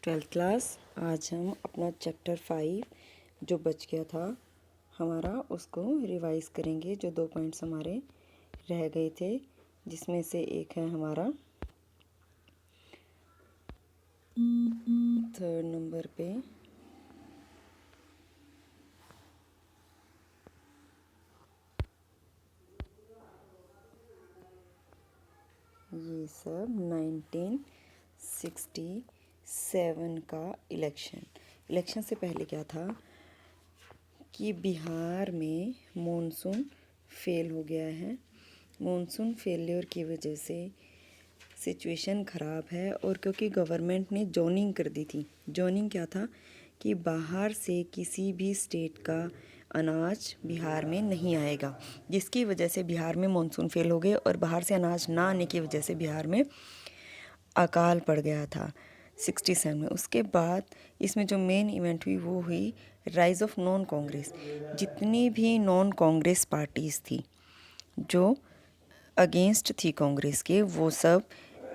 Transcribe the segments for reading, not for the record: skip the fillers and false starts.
Twelfth class. आज हम अपना चैप्टर 5 जो बच गया था हमारा उसको रिवाइज करेंगे। जो 2 पॉइंट्स हमारे रह गए थे जिसमें से एक है हमारा 3rd नंबर पे ये सब 1967 का इलेक्शन से पहले क्या था कि बिहार में मॉनसून फेल हो गया है। मॉनसून फेलियर की वजह से सिचुएशन ख़राब है और क्योंकि गवर्नमेंट ने जोनिंग कर दी थी। जोनिंग क्या था कि बाहर से किसी भी स्टेट का अनाज बिहार में नहीं आएगा, जिसकी वजह से बिहार में मॉनसून फेल हो गए और बाहर से अनाज ना आने की वजह से बिहार में अकाल पड़ गया था 67 में। उसके बाद इसमें जो मेन इवेंट हुई वो हुई राइज़ ऑफ नॉन कांग्रेस। जितनी भी नॉन कांग्रेस पार्टीज़ थी जो अगेंस्ट थी कांग्रेस के, वो सब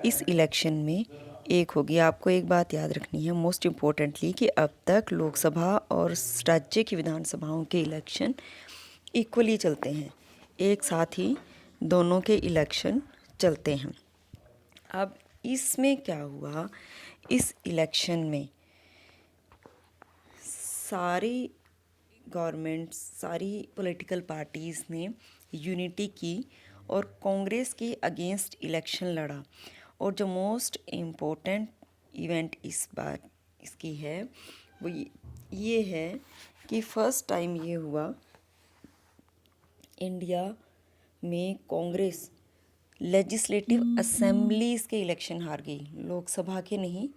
इस इलेक्शन में एक होगी। आपको एक बात याद रखनी है मोस्ट इम्पोर्टेंटली कि अब तक लोकसभा और राज्य की विधानसभाओं के इलेक्शन इक्वली चलते हैं, एक साथ ही दोनों के इलेक्शन चलते हैं। अब इसमें क्या हुआ, इस इलेक्शन में सारी गवर्नमेंट्स, सारी पॉलिटिकल पार्टीज़ ने यूनिटी की और कांग्रेस के अगेंस्ट इलेक्शन लड़ा। और जो मोस्ट इम्पोर्टेंट इवेंट इस बार इसकी है वो ये है कि फर्स्ट टाइम ये हुआ इंडिया में कांग्रेस लेजिस्लेटिव असेंबलीज़ के इलेक्शन हार गई। लोकसभा के नहीं,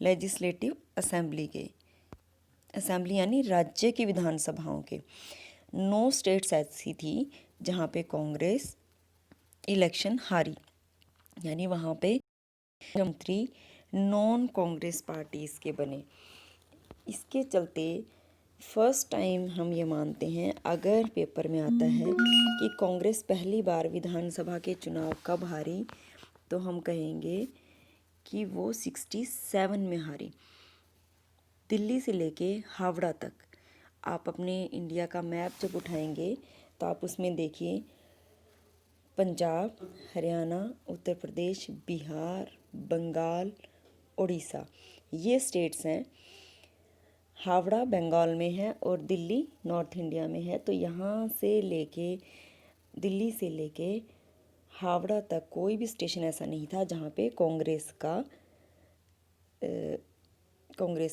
लेजिस्लेटिव असेंबली के, असेंबली यानी राज्य की विधानसभाओं के 9 स्टेट्स ऐसी थी जहाँ पे कांग्रेस इलेक्शन हारी, यानी वहाँ पे मंत्री नॉन कांग्रेस पार्टीज़ के बने। इसके चलते फर्स्ट टाइम हम ये मानते हैं, अगर पेपर में आता है कि कांग्रेस पहली बार विधानसभा के चुनाव कब हारी, तो हम कहेंगे कि वो 67 में हारी। दिल्ली से लेके हावड़ा तक आप अपने इंडिया का मैप जब उठाएंगे तो आप उसमें देखिए पंजाब, हरियाणा, उत्तर प्रदेश, बिहार, बंगाल, उड़ीसा, ये स्टेट्स हैं। हावड़ा बंगाल में है और दिल्ली नॉर्थ इंडिया में है। तो यहाँ से लेके दिल्ली से लेके हावड़ा तक कोई भी स्टेशन ऐसा नहीं था जहाँ पे कांग्रेस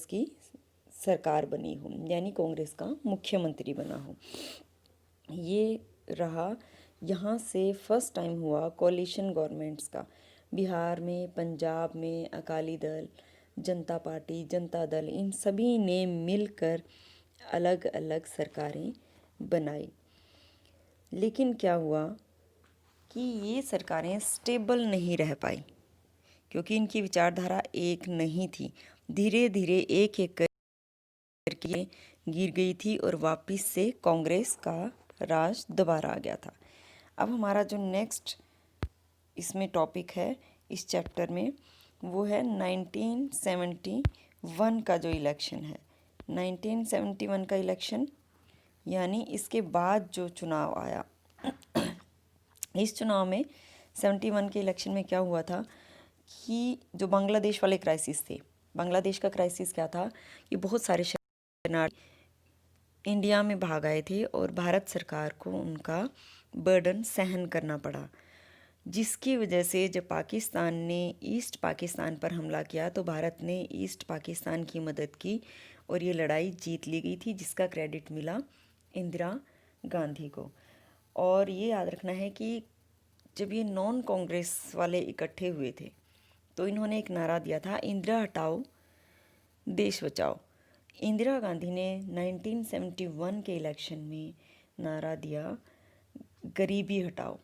की सरकार बनी हो, यानी कांग्रेस का मुख्यमंत्री बना हो। ये रहा, यहाँ से फर्स्ट टाइम हुआ कोalition गवर्नमेंट्स का। बिहार में, पंजाब में अकाली दल, जनता पार्टी, जनता दल, इन सभी ने मिलकर अलग अलग सरकारें बनाई। लेकिन क्या हुआ कि ये सरकारें स्टेबल नहीं रह पाई क्योंकि इनकी विचारधारा एक नहीं थी। धीरे धीरे एक एक करके गिर गई थी और वापस से कांग्रेस का राज दोबारा आ गया था। अब हमारा जो नेक्स्ट इसमें टॉपिक है इस चैप्टर में वो है 1971 का जो इलेक्शन है। 1971 का इलेक्शन यानी इसके बाद जो चुनाव आया। इस चुनाव में 71 के इलेक्शन में क्या हुआ था कि जो बांग्लादेश वाले क्राइसिस थे, बांग्लादेश का क्राइसिस क्या था कि बहुत सारे शरणार्थी इंडिया में भाग आए थे और भारत सरकार को उनका बर्डन सहन करना पड़ा, जिसकी वजह से जब पाकिस्तान ने ईस्ट पाकिस्तान पर हमला किया तो भारत ने ईस्ट पाकिस्तान की मदद की और ये लड़ाई जीत ली गई थी, जिसका क्रेडिट मिला इंदिरा गांधी को। और ये याद रखना है कि जब ये नॉन कांग्रेस वाले इकट्ठे हुए थे तो इन्होंने एक नारा दिया था, इंदिरा हटाओ देश बचाओ। इंदिरा गांधी ने 1971 के इलेक्शन में नारा दिया गरीबी हटाओ,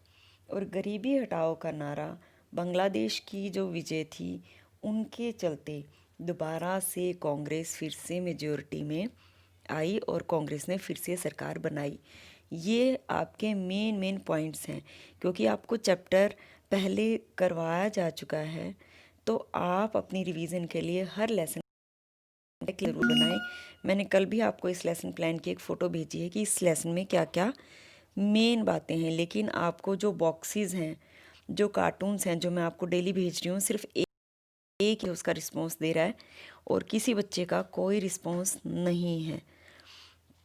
और गरीबी हटाओ का नारा बांग्लादेश की जो विजय थी उनके चलते दोबारा से कांग्रेस फिर से मेजॉरिटी में आई और कांग्रेस ने फिर से सरकार बनाई। ये आपके मेन पॉइंट्स हैं क्योंकि आपको चैप्टर पहले करवाया जा चुका है, तो आप अपनी रिवीजन के लिए हर लेसन जरूर बनाएं। मैंने कल भी आपको इस लेसन प्लान की एक फ़ोटो भेजी है कि इस लेसन में क्या क्या मेन बातें हैं, लेकिन आपको जो बॉक्सेस हैं, जो कार्टून्स हैं जो मैं आपको डेली भेज रही हूँ, सिर्फ एक ही उसका रिस्पॉन्स दे रहा है और किसी बच्चे का कोई रिस्पॉन्स नहीं है।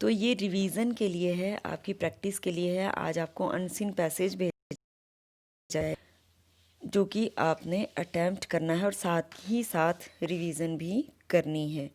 तो ये रिवीजन के लिए है, आपकी प्रैक्टिस के लिए है। आज आपको अनसीन पैसेज भेजा है जो कि आपने अटेम्प्ट करना है और साथ ही साथ रिवीजन भी करनी है।